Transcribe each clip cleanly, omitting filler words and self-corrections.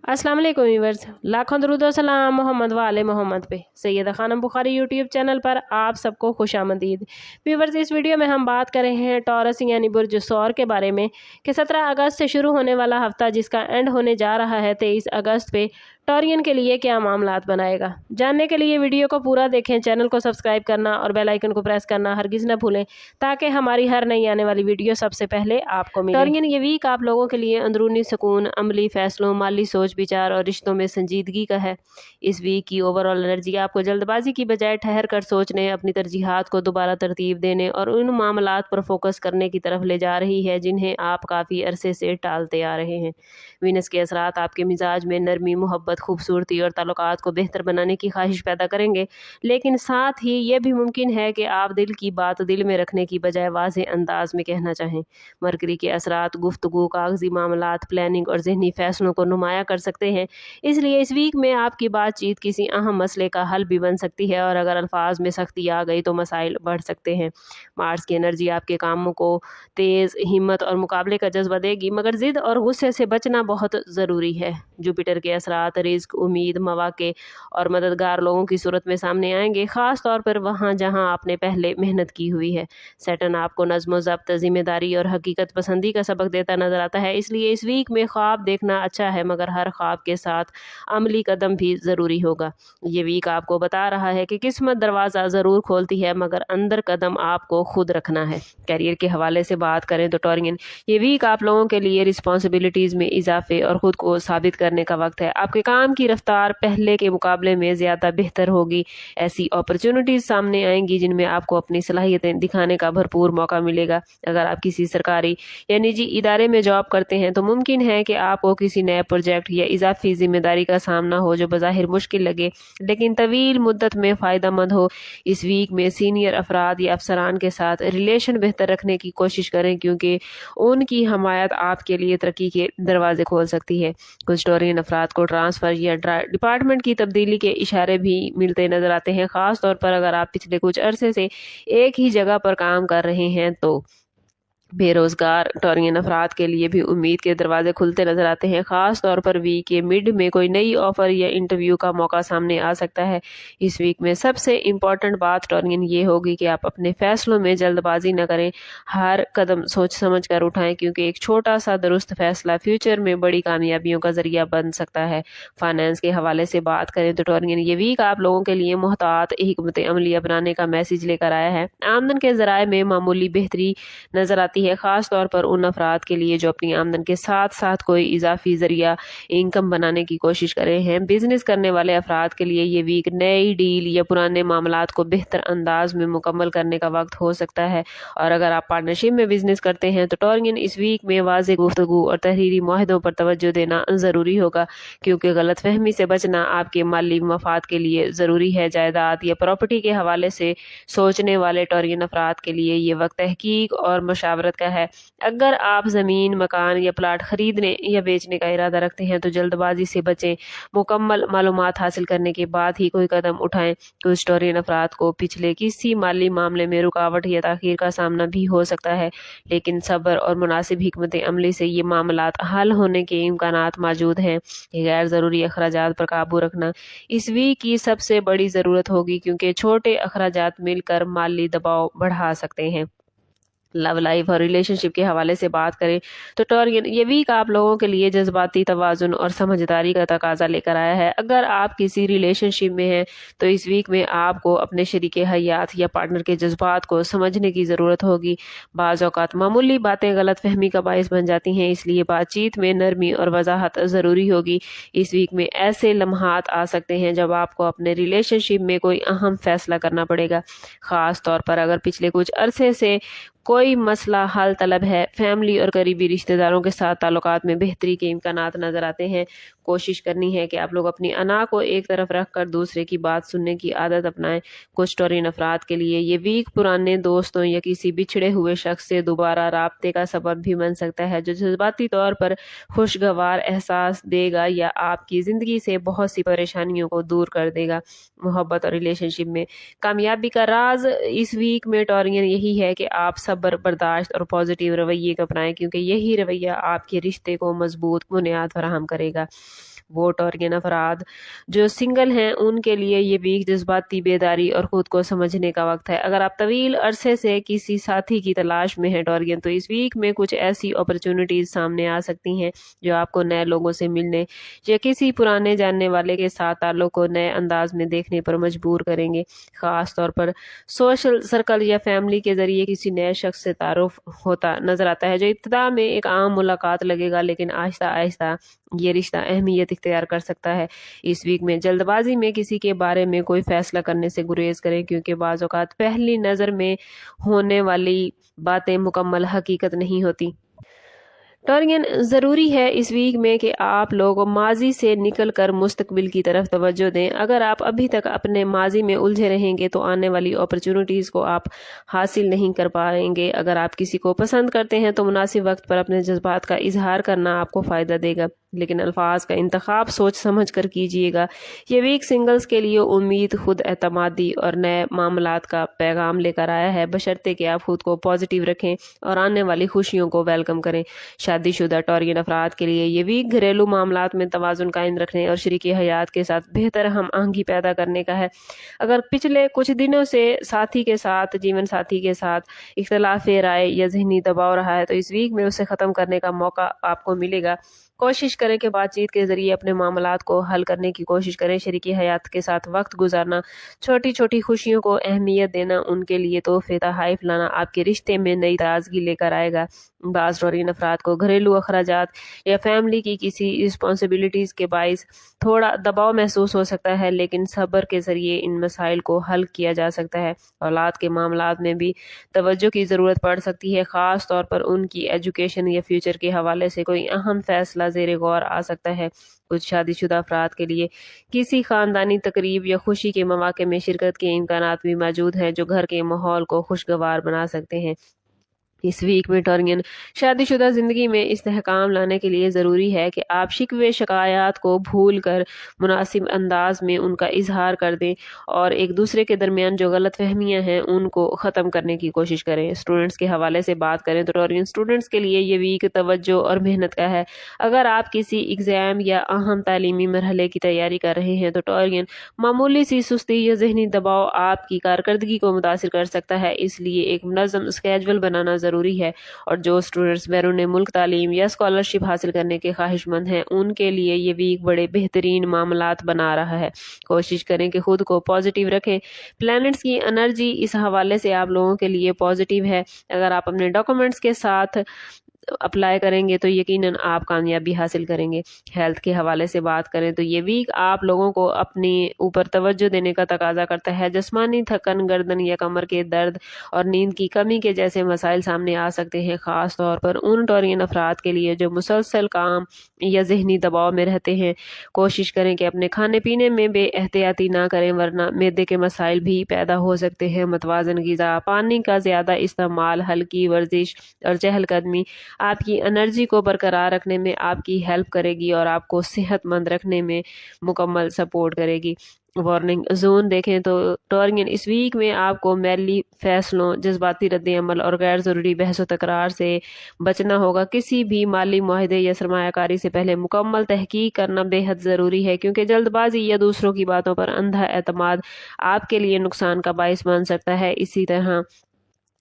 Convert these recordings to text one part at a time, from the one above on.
अस्सलाम वालेकुम व्यूअर्स, लाखों दरूद व सलाम मोहम्मद वाले मोहम्मद पे। सैयदा खानम बुखारी यूट्यूब चैनल पर आप सबको खुशामदीद। व्यूअर्स, इस वीडियो में हम बात कर रहे हैं टॉरस यानी बुर्ज सौर के बारे में कि 17 अगस्त से शुरू होने वाला हफ्ता जिसका एंड होने जा रहा है 23 अगस्त पे टॉरियन के लिए क्या मामलात बनाएगा। जानने के लिए वीडियो को पूरा देखें, चैनल को सब्सक्राइब करना और बेल आइकन को प्रेस करना हरगिज़ न भूलें ताकि हमारी हर नई आने वाली वीडियो सबसे पहले आपको मिले। टॉरियन ये वीक आप लोगों के लिए अंदरूनी सुकून, अमली फैसलों, माली सोच विचार और रिश्तों में संजीदगी का है। इस वीक की ओवरऑल एनर्जी आपको जल्दबाजी की बजाय ठहर कर सोचने, अपनी तरजीहात को दोबारा तरतीब देने और उन मामलात पर फोकस करने की तरफ ले जा रही है जिन्हें आप काफ़ी अरसे से टालते आ रहे हैं। वीनस के असरात आपके मिजाज में नरमी, मोहब्बत, खूबसूरती और ताल्लुकात को बेहतर बनाने की ख्वाहिश पैदा करेंगे, लेकिन साथ ही ये भी मुमकिन है कि आप दिल की बात दिल में रखने की बजाय वाज़ेह अंदाज में कहना चाहें। मरकरी के असरात गुफ्तगू, कागजी मामलात, प्लानिंग और जहनी फैसलों को नुमाया कर सकते हैं, इसलिए इस वीक में आपकी बातचीत किसी अहम मसले का हल भी बन सकती है और अगर अल्फाज में सख्ती आ गई तो मसाइल बढ़ सकते हैं। मार्स की एनर्जी आपके कामों को तेज़ हिम्मत और मुकाबले का जज्बा देगी, मगर ज़िद और गुस्से से बचना बहुत ज़रूरी है। जुपिटर के असरात रिस्क, उम्मीद, मौके और मददगार लोगों की सूरत में सामने आएंगे, ख़ास तौर पर वहाँ जहाँ आपने पहले मेहनत की हुई है। सैटर्न आपको नज़्म ज़ब्त, ज़िम्मेदारी और हकीकत पसंदी का सबक देता नजर आता है, इसलिए इस वीक में ख्वाब देखना अच्छा है, मगर हर ख्वाब के साथ अमली कदम भी ज़रूरी होगा। ये वीक आपको बता रहा है कि किस्मत दरवाज़ा ज़रूर खोलती है, मगर अंदर कदम आपको खुद रखना है। कैरियर के हवाले से बात करें तो टॉरियन ये वीक आप लोगों के लिए रिस्पॉन्सिबिलिटीज़ में इजाफे और ख़ुद को साबित करने का वक्त है। आपके काम की रफ्तार पहले के मुकाबले में ज़्यादा बेहतर होगी। ऐसी अपॉर्चुनिटीज़ सामने आएंगी जिनमें आपको अपनी सलाहियतें दिखाने का भरपूर मौका मिलेगा। अगर आप किसी सरकारी या निजी इदारे में जॉब करते हैं तो मुमकिन है कि आपको किसी नए प्रोजेक्ट या इजाफी जिम्मेदारी का सामना हो जो बज़ाहिर मुश्किल लगे लेकिन तवील मुद्दत में फ़ायदा मंद हो। इस वीक में सीनियर अफराद या अफसरान के साथ रिलेशन बेहतर रखने की कोशिश करें, क्योंकि उनकी हमायत आपके लिए तरक्की के दरवाजे खोल सकती है। कुछ टॉरियन अफराद को ट्रांसफ़र या डिपार्टमेंट की तब्दीली के इशारे भी मिलते नजर आते हैं, ख़ास तौर पर अगर आप पिछले कुछ अरसे से एक ही जगह पर काम कर रहे हैं तो। बेरोजगार टॉरियन अफराद के लिए भी उम्मीद के दरवाजे खुलते नजर आते हैं, ख़ास तौर पर वीक के मिड में कोई नई ऑफर या इंटरव्यू का मौका सामने आ सकता है। इस वीक में सबसे इम्पॉर्टेंट बात टॉरियन ये होगी कि आप अपने फैसलों में जल्दबाजी न करें, हर कदम सोच समझ कर उठाएं, क्योंकि एक छोटा सा दुरुस्त फैसला फ्यूचर में बड़ी कामयाबियों का जरिया बन सकता है। फाइनेंस के हवाले से बात करें तो टॉरियन ये वीक आप लोगों के लिए मोहतात हिकमत अमली अपनाने का मैसेज लेकर आया है। आमदन के जराए में मामूली बेहतरी नजर आती है, खास तौर पर उन अफराद के लिए जो अपनी आमदन के साथ साथ कोई इजाफी जरिया इनकम बनाने की कोशिश कर रहे हैं। बिजनेस करने वाले अफराद के लिए ये वीक नई डील या पुराने मामलात को बेहतर अंदाज में मुकम्मल करने का वक्त हो सकता है। और अगर आप पार्टनरशिप में बिजनेस करते हैं तो टॉरियन इस वीक में वाज़ेह गुफ्तगू और तहरीरी मुआहदों पर तवज्जो देना ज़रूरी होगा, क्योंकि गलत फहमी से बचना आपके माली मफाद के लिए ज़रूरी है। जायदाद या प्रॉपर्टी के हवाले से सोचने वाले टॉरियन अफराद के लिए ये वक्त तहकीक और मशावरत का है। अगर आप ज़मीन, मकान या प्लाट खरीदने या बेचने का इरादा रखते हैं तो जल्दबाजी से बचें, मुकम्मल मालूमात हासिल करने के बाद ही कोई कदम उठाएं। कुछ टॉरियन अफराद को पिछले किसी माली मामले में रुकावट या ताख़ीर का सामना भी हो सकता है, लेकिन सब्र और मुनासिब हिकमत अमली से ये मामलात हल होने के इम्कानात मौजूद हैं। गैर ज़रूरी अखराजात पर काबू रखना इस वीक की सबसे बड़ी ज़रूरत होगी, क्योंकि छोटे अखराजात मिलकर माली दबाव बढ़ा सकते हैं। लव लाइफ और रिलेशनशिप के हवाले से बात करें तो टॉरियन ये वीक आप लोगों के लिए जज्बाती तवाज़ुन और समझदारी का तकाजा लेकर आया है। अगर आप किसी रिलेशनशिप में हैं तो इस वीक में आपको अपने शरीके हयात या पार्टनर के जज्बात को समझने की ज़रूरत होगी। बाज़ औक़ात मामूली बातें गलत फहमी का बायस बन जाती हैं, इसलिए बातचीत में नरमी और वजाहत ज़रूरी होगी। इस वीक में ऐसे लम्हात आ सकते हैं जब आपको अपने रिलेशनशिप में कोई अहम फैसला करना पड़ेगा, ख़ास तौर पर अगर पिछले कुछ अरसे से कोई मसला हल तलब है। फैमिली और करीबी रिश्तेदारों के साथ ताल्लुकात में बेहतरी के इम्कानात नज़र आते हैं। कोशिश करनी है कि आप लोग अपनी अना को एक तरफ रख कर दूसरे की बात सुनने की आदत अपनाएं। कुछ टॉरियन अफराद के लिए ये वीक पुराने दोस्तों या किसी बिछड़े हुए शख्स से दोबारा राब्ते का सबब भी बन सकता है, जो जज्बाती तौर पर खुशगवार एहसास देगा या आपकी ज़िंदगी से बहुत सी परेशानियों को दूर कर देगा। मोहब्बत और रिलेशनशिप में कामयाबी का राज इस वीक में टॉरियन यही है कि आप सब्र, बर्दाश्त और पॉजिटिव रवैये को अपनाएं, क्योंकि यही रवैया आपके रिश्ते को मजबूत बुनियाद फराहम करेगा। वो टॉरियन अफराद जो सिंगल हैं उनके लिए ये वीक जज्बाती बेदारी और ख़ुद को समझने का वक्त है। अगर आप तवील अरसे से किसी साथी की तलाश में हैं टॉरियन, तो इस वीक में कुछ ऐसी अपॉर्चुनिटीज़ सामने आ सकती हैं जो आपको नए लोगों से मिलने या किसी पुराने जानने वाले के साथ ताल्लुक़ को नए अंदाज में देखने पर मजबूर करेंगे। ख़ास तौर पर सोशल सर्कल या फैमिली के ज़रिए किसी नए शख्स से तारुफ होता नज़र आता है, जो इब्तिदा में एक आम मुलाकात लगेगा लेकिन आहिस्ता आहिस्ता ये रिश्ता अहमियत इख्तियार कर सकता है। इस वीक में जल्दबाजी में किसी के बारे में कोई फैसला करने से गुरेज करें, क्योंकि बाज़ औक़ात पहली नज़र में होने वाली बातें मुकम्मल हकीकत नहीं होती। टॉरियन, ज़रूरी है इस वीक में कि आप लोग माजी से निकल कर मुस्तकबिल की तरफ तवज्जो दें। अगर आप अभी तक अपने माजी में उलझे रहेंगे तो आने वाली अपॉर्चुनिटीज़ को आप हासिल नहीं कर पाएंगे। अगर आप किसी को पसंद करते हैं तो मुनासिब वक्त पर अपने जज्बात का इजहार करना आपको फ़ायदा देगा, लेकिन अल्फाज का इंतखाब सोच समझ कर कीजिएगा। ये वीक सिंगल्स के लिए उम्मीद, खुद एतमादी और नए मामलात का पैगाम लेकर आया है, बशर्ते कि आप खुद को पॉजिटिव रखें और आने वाली खुशियों को वेलकम करें। शादीशुदा टॉरियन अफराद के लिए ये वीक घरेलू मामलात में तवाज़ुन कायम रखने और शरीकी हयात के साथ बेहतर हम आहंगी पैदा करने का है। अगर पिछले कुछ दिनों से जीवन साथी के साथ इख्तिलाफ राय या ज़हनी दबाव रहा है तो इस वीक में उसे ख़त्म करने का मौका आपको मिलेगा। कोशिश करें कि बातचीत के ज़रिए अपने मामलात को हल करने की कोशिश करें। शरीकी हयात के साथ वक्त गुजारना, छोटी छोटी खुशियों को अहमियत देना, उनके लिए तोहफे तोहफ़ लाना आपके रिश्ते में नई ताज़गी लेकर आएगा। बाज़ टॉरियन अफराद को घरेलू अखराजात या फैमिली की किसी रिस्पॉन्सिबिलिटीज़ के बाइस थोड़ा दबाव महसूस हो सकता है, लेकिन सब्र के ज़रिए इन मसाइल को हल किया जा सकता है। औलाद के मामलात में भी तवज्जो की ज़रूरत पड़ सकती है, ख़ास तौर पर उनकी एजुकेशन या फ्यूचर के हवाले से कोई अहम फैसला ज़ेरे गौर आ सकता है। कुछ शादीशुदा अफराद के लिए किसी ख़ानदानी तकरीब या खुशी के मौके में शिरकत के इम्कानात भी मौजूद हैं जो घर के माहौल को खुशगवार बना सकते हैं। इस वीक में टॉरियन, शादीशुदा ज़िंदगी में इस्तेहकाम लाने के लिए ज़रूरी है कि आप शिकवे शिकायत को भूल कर मुनासिब अंदाज में उनका इजहार कर दें और एक दूसरे के दरमियान जो गलत फहमियाँ हैं उनको ख़त्म करने की कोशिश करें। स्टूडेंट्स के हवाले से बात करें तो टॉरियन स्टूडेंट्स के लिए ये वीक तवज्जो और मेहनत का है। अगर आप किसी एग्ज़ाम या अहम तालीमी मरहले की तैयारी कर रहे हैं तो टॉरियन, मामूली सी सुस्ती या ज़हनी दबाव आपकी कारकर्दगी को मुतासिर कर सकता है, इसलिए एक मुनज़्ज़म स्केजुअल बनाना ज़रूरी है। और जो स्टूडेंट्स बैरून मुल्क तालीम या स्कॉलरशिप हासिल करने के ख्वाहिशमंद हैं उनके लिए ये वीक बड़े बेहतरीन मामलात बना रहा है। कोशिश करें कि खुद को पॉजिटिव रखें। प्लैनेट्स की एनर्जी इस हवाले से आप लोगों के लिए पॉजिटिव है। अगर आप अपने डॉक्यूमेंट्स के साथ अप्लाई करेंगे तो यकीनन आप कामयाबी हासिल करेंगे। हेल्थ के हवाले से बात करें तो ये वीक आप लोगों को अपने ऊपर तवज्जो देने का तकाजा करता है। जिस्मानी थकन, गर्दन या कमर के दर्द और नींद की कमी के जैसे मसाइल सामने आ सकते हैं, ख़ास तौर पर उन टॉरियन अफराद के लिए जो मुसलसल काम या जहनी दबाव में रहते हैं। कोशिश करें कि अपने खाने पीने में बेएहतियाती ना करें, वरना मैदे के मसाइल भी पैदा हो सकते हैं। मुतवाज़न ग़िज़ा, पानी का ज़्यादा इस्तेमाल, हल्की वर्जिश और चहलकदमी आपकी एनर्जी को बरकरार रखने में आपकी हेल्प करेगी और आपको सेहतमंद रखने में मुकम्मल सपोर्ट करेगी। वार्निंग जोन देखें तो टॉरियन, इस वीक में आपको मैली फैसलों, जज्बाती रद्द-ए-अमल और गैर ज़रूरी बहस व तकरार से बचना होगा। किसी भी माली मुआहदे या सरमायाकारी से पहले मुकम्मल तहकीक करना बेहद ज़रूरी है, क्योंकि जल्दबाजी या दूसरों की बातों पर अंधा एतमाद आपके लिए नुकसान का बाइस बन सकता है। इसी तरह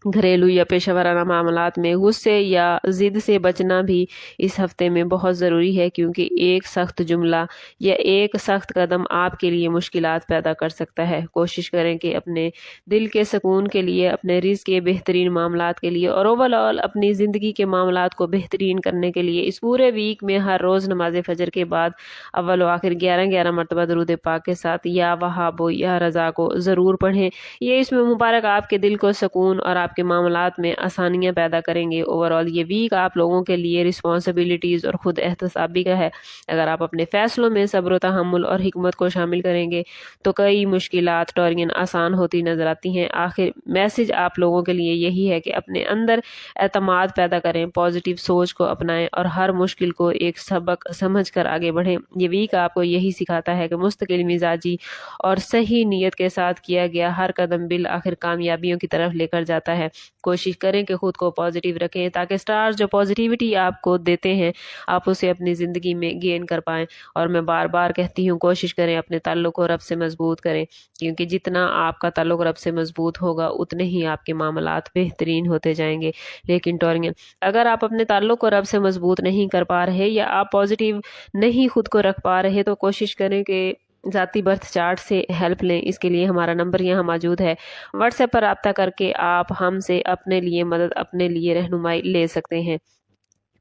घरेलू या पेशेवराना मामलात में गुस्से या ज़िद से बचना भी इस हफ्ते में बहुत ज़रूरी है, क्योंकि एक सख्त जुमला या एक सख्त कदम आपके लिए मुश्किलात पैदा कर सकता है। कोशिश करें कि अपने दिल के सुकून के लिए, अपने रिज़्क़ के बेहतरीन मामलात के लिए और ओवरऑल अपनी ज़िंदगी के मामलात को बेहतरीन करने के लिए इस पूरे वीक में हर रोज़ नमाज फजर के बाद अव्वल व आखिर 11-11 मरतबा दरूद पाक के साथ या वहाबो या रज़ा को ज़रूर पढ़ें। ये इसमें मुबारक आपके दिल को सुकून और आपके मामलात में आसानियां पैदा करेंगे। ओवरऑल ये वीक आप लोगों के लिए रिस्पॉन्सिबिलिटीज़ और खुद एहतसाबी का है। अगर आप अपने फैसलों में सब्र, तहम्मुल और हिकमत को शामिल करेंगे तो कई मुश्किलात टॉरियन आसान होती नजर आती हैं। आखिर मैसेज आप लोगों के लिए यही है कि अपने अंदर एतमाद पैदा करें, पॉजिटिव सोच को अपनाएं और हर मुश्किल को एक सबक समझ कर आगे बढ़ें। ये वीक आपको यही सिखाता है कि मुस्तकिल मिजाजी और सही नीयत के साथ किया गया हर कदम बिल आखिर कामयाबियों की तरफ लेकर जाता है। ہے۔ کوشش کریں کہ خود کو پازیٹیو رکھیں تاکہ اسٹارز جو پازیٹیوٹی آپ کو دیتے ہیں آپ اسے اپنی زندگی میں گین کر پائیں۔ اور میں بار بار کہتی ہوں کوشش کریں اپنے تعلق کو رب سے مضبوط کریں، کیونکہ جتنا آپ کا تعلق رب سے مضبوط ہوگا اتنے ہی آپ کے معاملات بہترین ہوتے جائیں گے۔ لیکن ٹورین، اگر آپ اپنے تعلق کو رب سے مضبوط نہیں کر پا رہے یا آپ پازیٹیو نہیں خود کو رکھ پا رہے تو کوشش کریں کہ ذاتی برتھ چارٹ سے ہیلپ لیں۔ اس کے لیے ہمارا نمبر یہاں موجود ہے، واٹس ایپ پر رابطہ کر کے آپ ہم سے اپنے لیے مدد، اپنے لیے رہنمائی لے سکتے ہیں۔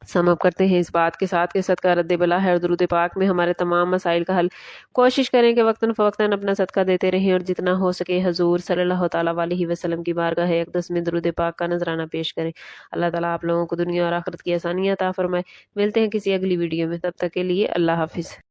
سم اپ کرتے ہیں اس بات کے ساتھ کہ صدقہ رد بلا ہے اور درود پاک میں ہمارے تمام مسائل کا حل۔ کوشش کریں کہ وقتاً فوقتاً اپنا صدقہ دیتے رہیں اور جتنا ہو سکے حضور صلی اللہ تعالیٰ علیہ وسلم کی بارگاہ اقدس میں درود پاک کا نذرانہ پیش کریں۔ اللہ تعالیٰ آپ لوگوں کو دنیا اور آخرت کی آسانیاں عطا فرمائے۔ ملتے ہیں کسی اگلی ویڈیو میں، تب تک کے لیے اللہ حافظ۔